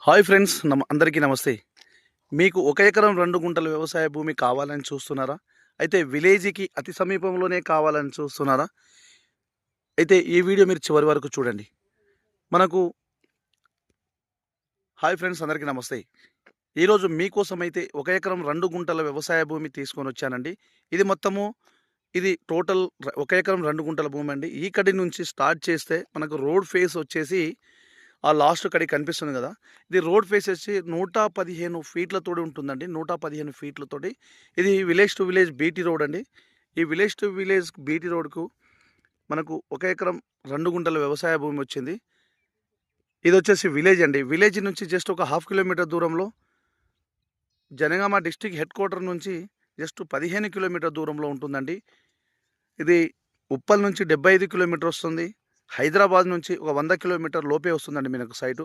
Hi friends అందరికీ నమస్తే. మీకు 1 ఎకరం 2 గుంటల వ్యవసాయ భూమి కావాలని చూస్తున్నారా? అయితే విలేజ్‌కి అతి సమీపంలోనే కావాలని చూస్తున్నారా? అయితే ఈ వీడియో మీరు చివరి వరకు చూడండి. మనకు హాయ్ ఫ్రెండ్స్ అందరికీ నమస్తే. ఈరోజు మీకోసమైతే 1 ఎకరం 2 గుంటల వ్యవసాయ భూమి తీసుకొనొచ్చానండి. ఇది మొత్తము ఇది టోటల్ 1 ఎకరం 2 గుంటల భూమండి. ఈ కడి నుంచి స్టార్ట్ చేస్తే మనకు రోడ్ ఫేస్ వచ్చేసి ఆ లాస్ట్ కడికి కనిపిస్తుంది గదా! ఇది రోడ్ ఫేస్ వచ్చి 115 ఫీట్లతోటి ఉంటుందండి. 115 ఫీట్లతోటి. ఇది village to village BT road అండి. ఈ విలేజ్ టు విలేజ్ బీటీ రోడ్‌కు మనకు 1 ఎకరం 2 గుంటల వ్యవసాయ భూమి వచ్చింది. ఇదొచ్చేసి విలేజ్ అండి. విలేజ్ నుంచి జస్ట్ ఒక హాఫ్ కిలోమీటర్ దూరంలో జనగామ డిస్ట్రిక్ట్ హెడ్ క్వార్టర్ నుంచి జస్ట్ 15 కిలోమీటర్ దూరంలో ఉంటుందండి. ఇది ఉప్పల్ నుంచి 75 కిలోమీటర్ వస్తుంది. హైదరాబాద్ నుంచి ఒక 100 కిలోమీటర్ లోపే వస్తుందండి మనకు సైటు.